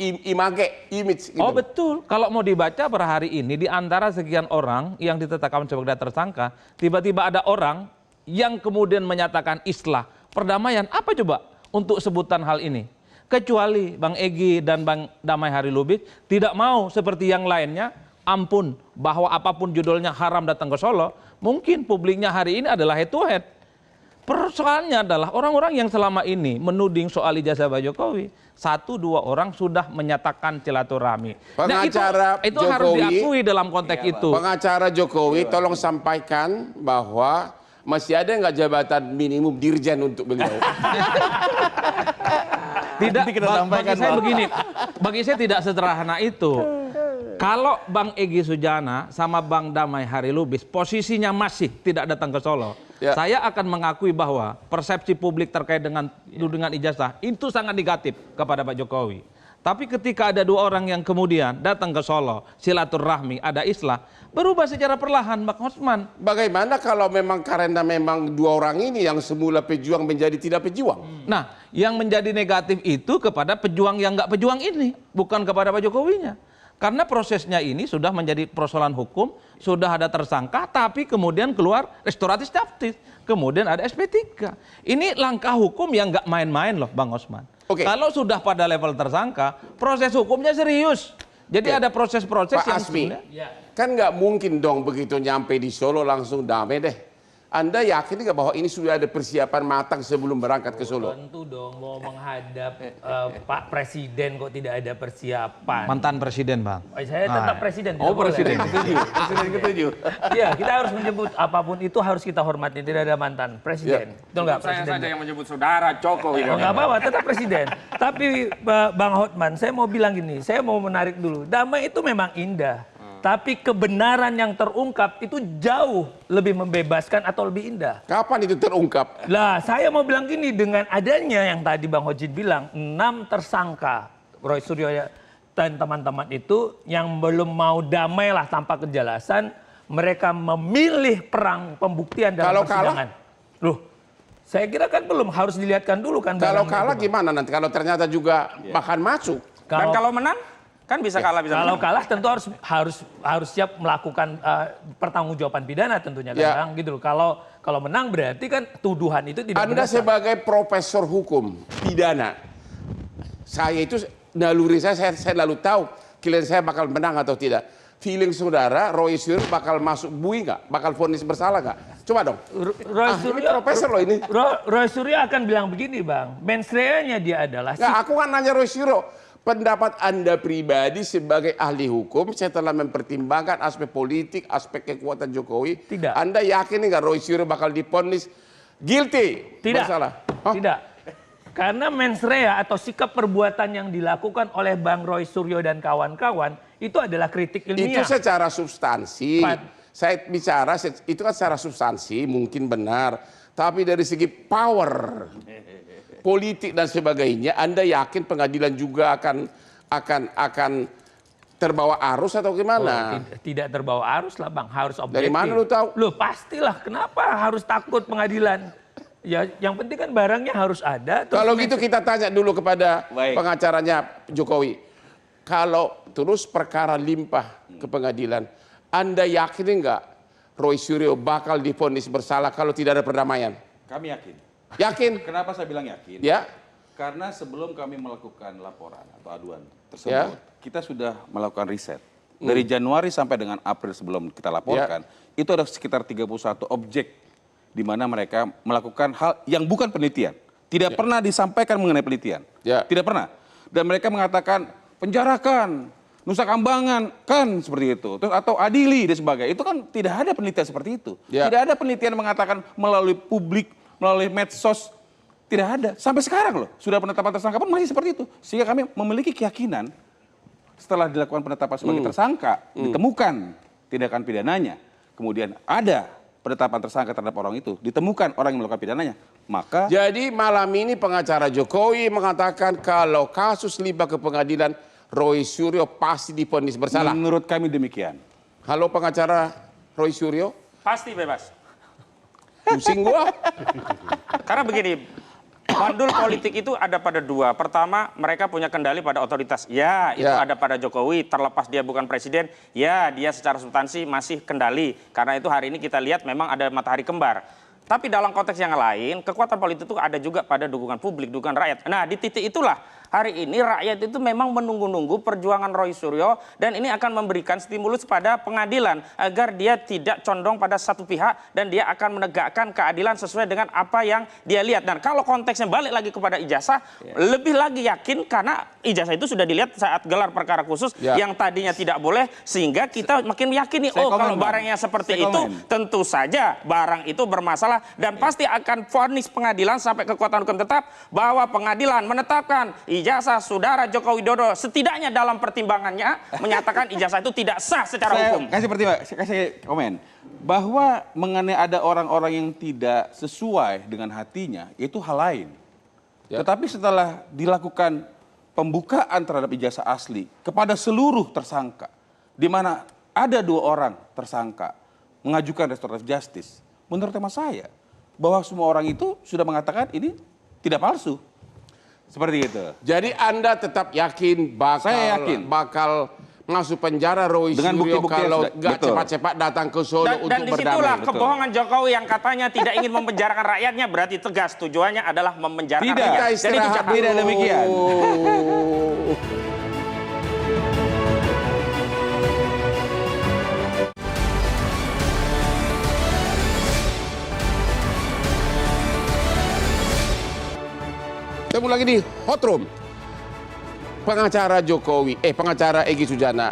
image. Gitu. Oh betul, kalau mau dibaca per hari ini di antara sekian orang yang ditetapkan sebagai tersangka, tiba-tiba ada orang yang kemudian menyatakan islah, perdamaian, apa coba untuk sebutan hal ini? Kecuali Bang Egy dan Bang Damai Hari Lubis tidak mau seperti yang lainnya, ampun bahwa apapun judulnya haram datang ke Solo, mungkin publiknya hari ini adalah head to head. Persoalannya adalah orang-orang yang selama ini menuding soal ijazah Pak Jokowi, 1-2 orang sudah menyatakan silaturahmi. Pengacara itu harus Jokowi, diakui dalam konteks itu. Pengacara Jokowi tolong sampaikan bahwa masih ada nggak jabatan minimum dirjen untuk beliau? Tidak, bagi saya begini, bagi saya tidak sederhana itu. Kalau Bang Egy Sujana sama Bang Damai Hari Lubis posisinya masih tidak datang ke Solo, Ya. saya akan mengakui bahwa persepsi publik terkait dengan tudingan ijazah itu sangat negatif kepada Pak Jokowi. Tapi ketika ada 2 orang yang kemudian datang ke Solo, silaturahmi, ada islah, berubah secara perlahan, Bang Hotman. Bagaimana kalau memang karena memang 2 orang ini yang semula pejuang menjadi tidak pejuang? Nah, yang menjadi negatif itu kepada pejuang yang nggak pejuang ini, bukan kepada Pak Jokowinya. Karena prosesnya ini sudah menjadi persoalan hukum, sudah ada tersangka, tapi kemudian keluar restoratif justice, kemudian ada SP3. Ini langkah hukum yang nggak main-main loh, Bang Osman. Oke. Kalau sudah pada level tersangka, proses hukumnya serius. Jadi Oke. ada proses-proses Pak yang Asmi, sebenarnya- kan nggak mungkin dong begitu nyampe di Solo langsung damai deh. Anda yakin nggak bahwa ini sudah ada persiapan matang sebelum berangkat ke Solo? Tentu dong mau menghadap Pak Presiden kok tidak ada persiapan. mantan presiden, Bang. Saya tetap presiden. Oh, tidak boleh. presiden. Presiden ketujuh. Iya, kita harus menyebut apapun itu harus kita hormati. Tidak ada mantan presiden. Betul nggak Saya presiden? saja yang menyebut saudara Jokowi. Oh, nggak apa-apa, tetap presiden. Tapi Bang Hotman, saya mau bilang gini, saya mau menarik dulu. Damai itu memang indah. Tapi kebenaran yang terungkap itu jauh lebih membebaskan atau lebih indah. Kapan itu terungkap? Lah, saya mau bilang gini, dengan adanya yang tadi Bang Hojin bilang, 6 tersangka, Roy Suryo dan teman-teman itu yang belum mau damai lah tanpa kejelasan, mereka memilih perang pembuktian dalam Kalau persidangan. Loh, saya kira kan belum, harus dilihatkan dulu kan. Kalau barangnya kalah itu, Bang. gimana nanti? Kalau ternyata juga bahkan masuk. Dan kalau menang, kan bisa kalah bisa Kalau menang. kalah tentu harus siap melakukan pertanggungjawaban pidana tentunya kan, Ya. Bang, gitu loh. Kalau menang berarti kan tuduhan itu tidak Anda berdasar. sebagai profesor hukum pidana, saya itu naluri saya lalu tahu klien saya bakal menang atau tidak. Feeling saudara Roy Suryo bakal masuk bui nggak? Bakal vonis bersalah nggak? Coba dong. Roy Ini Suryo, profesor loh ini. Roy Suryo akan bilang begini, Bang. Mensreanya dia adalah Nggak, aku kan nanya Roy Suryo. Pendapat Anda pribadi sebagai ahli hukum setelah mempertimbangkan aspek politik, aspek kekuatan Jokowi, Tidak. Anda yakin nggak Roy Suryo bakal divonis guilty? Tidak. Bersalah? Hah? Tidak. Karena mens rea atau sikap perbuatan yang dilakukan oleh Bang Roy Suryo dan kawan-kawan itu adalah kritik Itu ilmiah. secara substansi. Pak. Saya bicara itu kan secara substansi mungkin benar, tapi dari segi power politik dan sebagainya, Anda yakin pengadilan juga akan terbawa arus atau gimana? Tidak terbawa arus lah, Bang. Harus objektif. Dari mana lu tahu? Loh, pastilah. Kenapa harus takut pengadilan? Ya, yang penting kan barangnya harus ada. terus Kalau gitu kita tanya dulu kepada Baik. pengacaranya Jokowi. kalau terus perkara limpah ke pengadilan, Anda yakin enggak Roy Suryo bakal divonis bersalah kalau tidak ada perdamaian? Kami yakin. Yakin? Kenapa saya bilang yakin? Ya. Karena sebelum kami melakukan laporan atau aduan tersebut, Ya. kita sudah melakukan riset. Dari Januari sampai dengan April sebelum kita laporkan, itu ada sekitar 31 objek di mana mereka melakukan hal yang bukan penelitian. Tidak pernah disampaikan mengenai penelitian. Ya. Tidak pernah. Dan mereka mengatakan penjarakan, Nusa Kambangan kan seperti itu. Terus atau adili dan sebagainya. Itu kan tidak ada penelitian seperti itu. Ya. Tidak ada penelitian mengatakan melalui publik, melalui medsos. Tidak ada. Sampai sekarang loh, sudah penetapan tersangka pun masih seperti itu. Sehingga kami memiliki keyakinan setelah dilakukan penetapan sebagai tersangka, ditemukan tindakan pidananya, kemudian ada penetapan tersangka terhadap orang itu, ditemukan orang yang melakukan pidananya, maka... Jadi malam ini pengacara Jokowi mengatakan kalau kasus limbah ke pengadilan, Roy Suryo pasti divonis bersalah. Menurut kami demikian. Halo pengacara Roy Suryo, Pasti bebas. pusing gua. Karena begini, mandul politik itu ada pada dua. Pertama, mereka punya kendali pada otoritas. Ya, itu Ya. ada pada Jokowi. Terlepas dia bukan presiden, ya dia secara substansi masih kendali. Karena itu hari ini kita lihat memang ada matahari kembar. Tapi dalam konteks yang lain, kekuatan politik itu ada juga pada dukungan publik, dukungan rakyat. Nah, di titik itulah hari ini rakyat itu memang menunggu-nunggu perjuangan Roy Suryo dan ini akan memberikan stimulus pada pengadilan agar dia tidak condong pada satu pihak dan dia akan menegakkan keadilan sesuai dengan apa yang dia lihat. Dan kalau konteksnya balik lagi kepada ijazah, lebih lagi yakin karena ijazah itu sudah dilihat saat gelar perkara khusus yang tadinya tidak boleh, sehingga kita makin yakin nih, oh kalau barangnya seperti itu tentu saja barang itu bermasalah dan pasti akan vonis pengadilan sampai kekuatan hukum tetap bahwa pengadilan menetapkan ijazah saudara Joko Widodo setidaknya dalam pertimbangannya menyatakan ijazah itu tidak sah secara hukum. Saya kasih komen bahwa mengenai ada orang-orang yang tidak sesuai dengan hatinya itu hal lain. Tetapi setelah dilakukan pembukaan terhadap ijazah asli kepada seluruh tersangka, di mana ada 2 orang tersangka mengajukan restoratif justice, menurut hemat saya bahwa semua orang itu sudah mengatakan ini tidak palsu. Seperti itu. Jadi Anda tetap yakin Saya yakin. bakal masuk penjara Roy Dengan Suryo bukti-bukti yang kalau sudah- nggak betul. cepat-cepat datang ke Solo Dan untuk disitulah berdamai. kebohongan Jokowi yang katanya tidak ingin memenjarakan rakyatnya, berarti tegas tujuannya adalah memenjarakan Tidak. rakyat. Kita Dan itu istirahat jahat. Tidak demikian. Temu lagi di Hot Room. Pengacara Jokowi, pengacara Egy Sujana,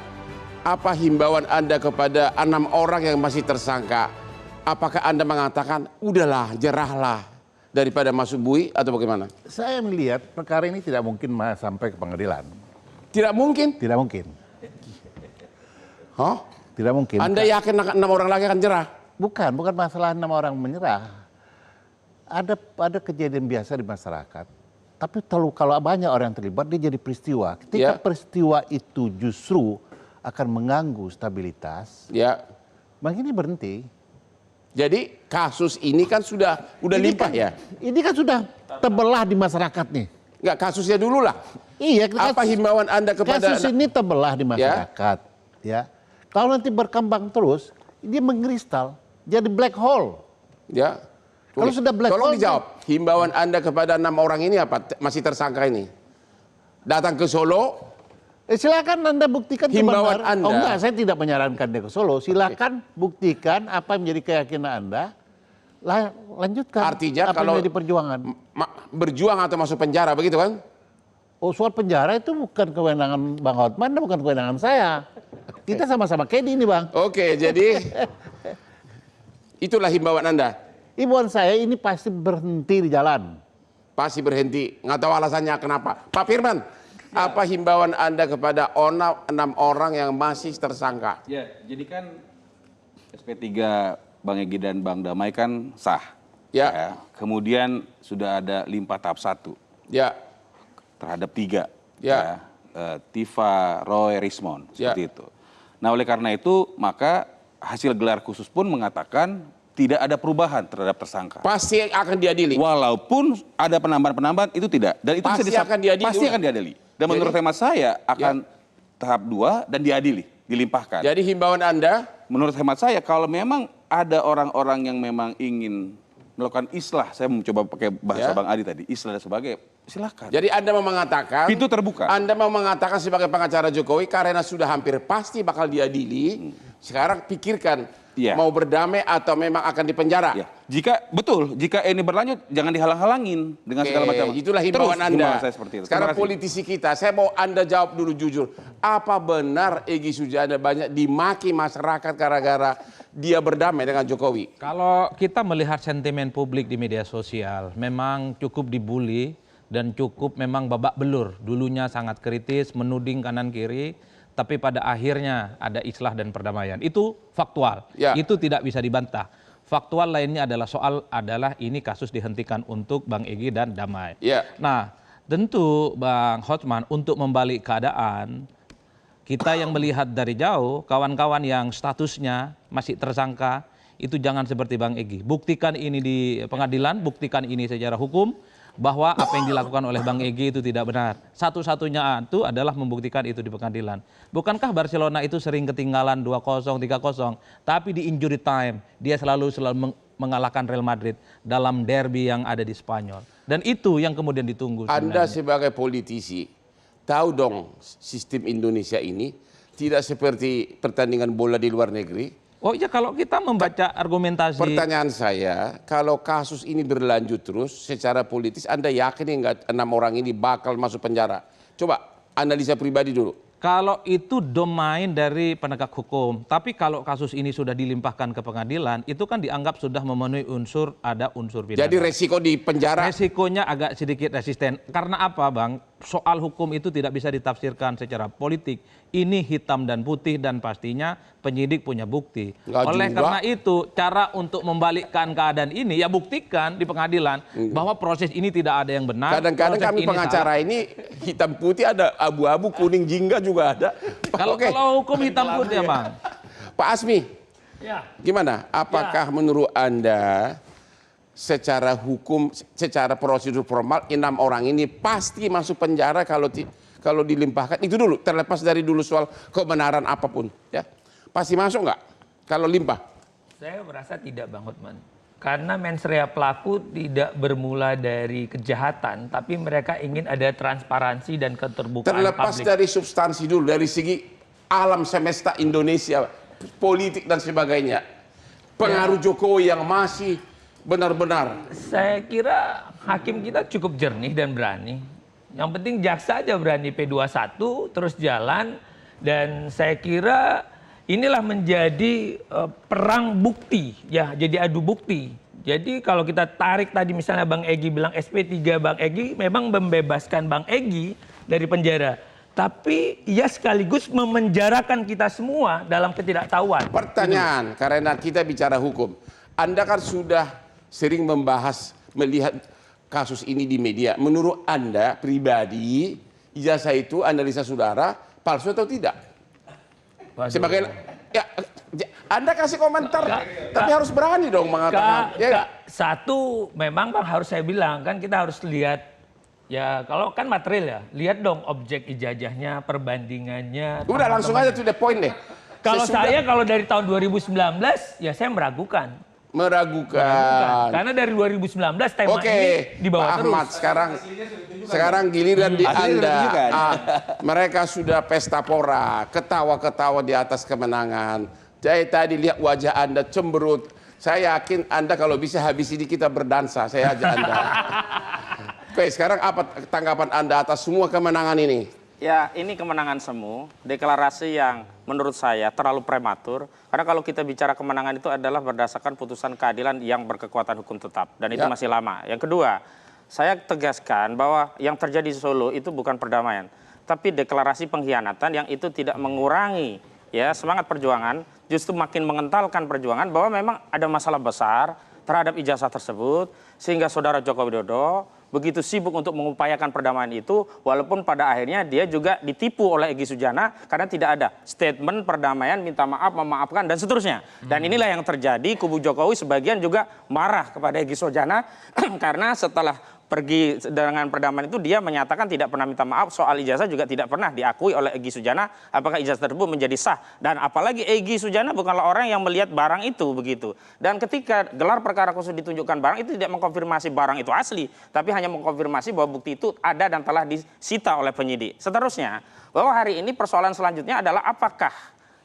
apa himbauan Anda kepada 6 orang yang masih tersangka? Apakah Anda mengatakan, udahlah, jerahlah daripada masuk bui atau bagaimana? Saya melihat perkara ini tidak mungkin sampai ke pengadilan. Tidak mungkin. Tidak mungkin. Hah? Tidak mungkin. Anda yakin 6 orang lagi akan jerah? Bukan masalah 6 orang menyerah. Ada kejadian biasa di masyarakat. Tapi kalau banyak orang yang terlibat, dia jadi peristiwa. Ketika peristiwa itu justru akan mengganggu stabilitas, Ya. bang ini berhenti. Jadi kasus ini kan sudah limpah ya? Ini kan sudah terbelah di masyarakat nih. Enggak, kasusnya dulu lah. Iya. Apa himbauan Anda kepada... Kasus ini terbelah di masyarakat. Ya. Kalau nanti berkembang terus, dia mengkristal, jadi black hole. Ya. Kalau sudah black Tolong hole, dijawab. Himbauan Anda kepada 6 orang ini apa? Masih tersangka ini. Datang ke Solo. Silakan Anda buktikan Himbauan kebenaran. Anda. Oh enggak, saya tidak menyarankan dia ke Solo. Silakan buktikan apa yang menjadi keyakinan Anda. Lanjutkan. Artinya apa kalau yang menjadi perjuangan. Berjuang atau masuk penjara, begitu kan? Oh, soal penjara itu bukan kewenangan Bang Hotman, bukan kewenangan saya. Kita sama-sama kedi ini, Bang. Oke, jadi itulah himbauan Anda. Himbauan saya ini pasti berhenti di jalan. Pasti berhenti. Nggak tahu alasannya kenapa. Pak Firman, apa himbauan Anda kepada 6 orang yang masih tersangka? Ya, jadi kan SP3 Bang Egy dan Bang Damai kan sah. Ya. Kemudian sudah ada limpah tahap 1 Ya. terhadap 3. Ya. Tifa, Roy, Rismon, seperti itu. Nah, oleh karena itu maka hasil gelar khusus pun mengatakan tidak ada perubahan terhadap tersangka. Pasti akan diadili. Walaupun ada penambahan-penambahan itu tidak. Dan itu Pasti bisa akan diadili. Pasti akan diadili. Dan menurut hemat saya akan tahap 2 dan diadili, dilimpahkan. Jadi himbauan Anda, Menurut hemat saya, kalau memang ada orang-orang yang memang ingin melakukan islah, saya mencoba pakai bahasa Ya. Bang Adi tadi, islah dan sebagainya, silakan. jadi Anda mau mengatakan Pintu terbuka. Anda mau mengatakan sebagai pengacara Jokowi karena sudah hampir pasti bakal diadili, sekarang pikirkan Iya. mau berdamai atau memang akan dipenjara. Ya, jika ini berlanjut, jangan dihalang-halangin dengan segala Oke, macam. itulah himbauan Terus, Anda. himbauan saya seperti itu. Sekarang Terima kasih. politisi kita, saya mau Anda jawab dulu jujur. Apa benar Egy Sujana banyak dimaki masyarakat gara-gara dia berdamai dengan Jokowi? Kalau kita melihat sentimen publik di media sosial, memang cukup dibully dan cukup memang babak belur. Dulunya sangat kritis, menuding kanan kiri, tapi pada akhirnya ada islah dan perdamaian. Itu faktual, Ya. itu tidak bisa dibantah. Faktual lainnya adalah ini kasus dihentikan untuk Bang Egy dan damai. Ya. Nah, tentu Bang Hotman untuk membalik keadaan, kita yang melihat dari jauh, kawan-kawan yang statusnya masih tersangka, itu jangan seperti Bang Egy. Buktikan ini di pengadilan, buktikan ini secara hukum, bahwa apa yang dilakukan oleh Bang Egy itu tidak benar. Satu-satunya itu adalah membuktikan itu di pengadilan. Bukankah Barcelona itu sering ketinggalan 2-0, 3-0, tapi di injury time, dia selalu mengalahkan Real Madrid dalam derby yang ada di Spanyol. Dan itu yang kemudian ditunggu Anda sebenarnya. sebagai politisi, tahu dong sistem Indonesia ini tidak seperti pertandingan bola di luar negeri. Oh iya, kalau kita membaca argumentasi. Pertanyaan saya, kalau kasus ini berlanjut terus secara politis, Anda yakin nggak 6 orang ini bakal masuk penjara? Coba analisa pribadi dulu. Kalau itu domain dari penegak hukum, tapi kalau kasus ini sudah dilimpahkan ke pengadilan, itu kan dianggap sudah memenuhi ada unsur pidana. Jadi resiko di penjara. Resikonya agak sedikit resisten. Karena apa, Bang? Soal hukum itu tidak bisa ditafsirkan secara politik. Ini hitam dan putih dan pastinya penyidik punya bukti. Nggak Oleh juga. karena itu, cara untuk membalikkan keadaan ini ya buktikan di pengadilan bahwa proses ini tidak ada yang benar. Kadang-kadang proses kami ini pengacara salah. ini hitam putih ada, abu-abu, kuning, jingga juga ada. Kalau Oke. kalau hukum hitam putih ya, Bang. Pak Asmi, Ya. gimana? Apakah menurut Anda secara hukum, secara prosedur formal 6 orang ini pasti masuk penjara kalau dilimpahkan? Itu dulu, terlepas dari dulu soal kebenaran apapun, ya. Pasti masuk nggak kalau limpah? Saya merasa tidak, Bang Hotman. Karena mens rea pelaku tidak bermula dari kejahatan, tapi mereka ingin ada transparansi dan keterbukaan Terlepas publik. dari substansi dulu, dari segi alam semesta Indonesia, politik dan sebagainya. Pengaruh Jokowi yang masih benar-benar. Saya kira hakim kita cukup jernih dan berani. Yang penting jaksa aja berani P21 terus jalan, dan saya kira inilah menjadi perang bukti, ya, jadi adu bukti. Jadi kalau kita tarik tadi misalnya Bang Egy bilang SP3 Bang Egy memang membebaskan Bang Egy dari penjara. Tapi ia sekaligus memenjarakan kita semua dalam ketidaktahuan. Pertanyaan, karena kita bicara hukum. Anda kan sudah sering melihat kasus ini di media. Menurut Anda pribadi, ijazah itu analisa saudara palsu atau tidak? Waduh. Sebagai ya, Anda kasih komentar, tapi harus berani dong mengatakan. Ya nggak? Satu, memang Bang harus saya bilang, kan kita harus lihat, ya kalau kan material ya, lihat dong objek ijazahnya, perbandingannya. Udah langsung aja to the point deh. Kalau Sesudah- saya kalau dari tahun 2019, ya saya meragukan. meragukan. Karena dari 2019 tema Oke, ini dibawa Pak Ahmad, terus. sekarang giliran di Hasilnya Anda. ditunjukkan. Mereka sudah pesta pora, ketawa-ketawa di atas kemenangan. Saya tadi lihat wajah Anda cemberut. Saya yakin Anda kalau bisa habis ini kita berdansa. Saya ajak Anda. Oke, sekarang apa tanggapan Anda atas semua kemenangan ini? Ya, ini kemenangan semu, deklarasi yang menurut saya terlalu prematur. Karena kalau kita bicara kemenangan itu adalah berdasarkan putusan keadilan yang berkekuatan hukum tetap. Dan itu Ya. masih lama. Yang kedua, saya tegaskan bahwa yang terjadi di Solo itu bukan perdamaian. Tapi deklarasi pengkhianatan yang itu tidak mengurangi ya semangat perjuangan, justru makin mengentalkan perjuangan bahwa memang ada masalah besar terhadap ijazah tersebut. Sehingga saudara Joko Widodo begitu sibuk untuk mengupayakan perdamaian itu, walaupun pada akhirnya dia juga ditipu oleh Egy Sujana karena tidak ada statement perdamaian, minta maaf, memaafkan, dan seterusnya. Dan inilah yang terjadi, kubu Jokowi sebagian juga marah kepada Egy Sujana karena setelah pergi dengan perdamaian itu dia menyatakan tidak pernah minta maaf, soal ijazah juga tidak pernah diakui oleh Egy Sujana apakah ijazah tersebut menjadi sah, dan apalagi Egy Sujana bukanlah orang yang melihat barang itu begitu. Dan ketika gelar perkara khusus ditunjukkan barang itu tidak mengkonfirmasi barang itu asli, tapi hanya mengkonfirmasi bahwa bukti itu ada dan telah disita oleh penyidik. Seterusnya, bahwa hari ini persoalan selanjutnya adalah apakah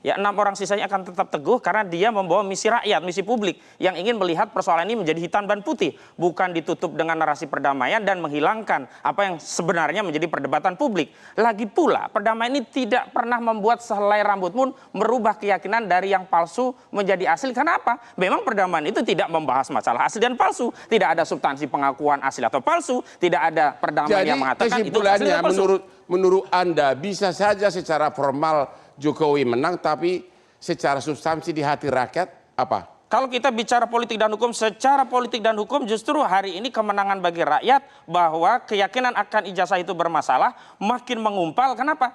ya 6 orang sisanya akan tetap teguh karena dia membawa misi rakyat, misi publik yang ingin melihat persoalan ini menjadi hitam dan putih, bukan ditutup dengan narasi perdamaian dan menghilangkan apa yang sebenarnya menjadi perdebatan publik. Lagi pula, perdamaian ini tidak pernah membuat sehelai rambut pun merubah keyakinan dari yang palsu menjadi asli. Karena apa? Memang perdamaian itu tidak membahas masalah asli dan palsu, tidak ada substansi pengakuan asli atau palsu, tidak ada perdamaian yang mengatakan itu asli dan palsu. Menurut Anda bisa saja secara formal Jokowi menang, tapi secara substansi di hati rakyat apa? Kalau kita bicara politik dan hukum, secara politik dan hukum justru hari ini kemenangan bagi rakyat bahwa keyakinan akan ijazah itu bermasalah makin mengumpal. Kenapa?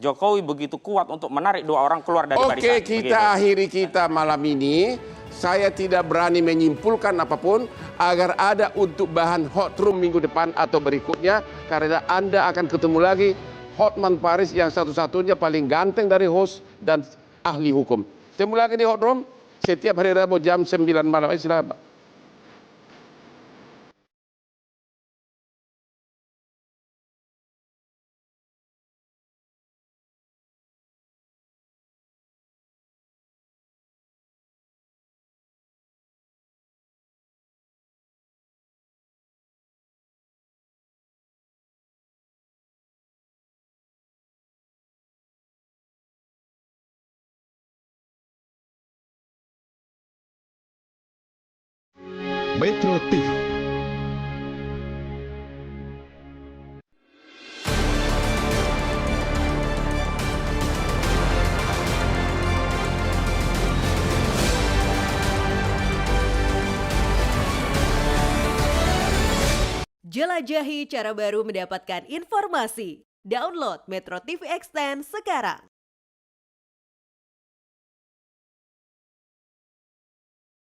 Jokowi begitu kuat untuk menarik 2 orang keluar dari barisan. Oke, kita akhiri kita malam ini. Saya tidak berani menyimpulkan apapun agar ada untuk bahan hot room minggu depan atau berikutnya, karena Anda akan ketemu lagi Hotman Paris yang satu-satunya paling ganteng dari host dan ahli hukum. Ketemu lagi di Hot Room setiap hari Rabu jam 9 malam. Silakan, Pak. Metro TV. Jelajahi cara baru mendapatkan informasi. Download Metro TV Extend sekarang.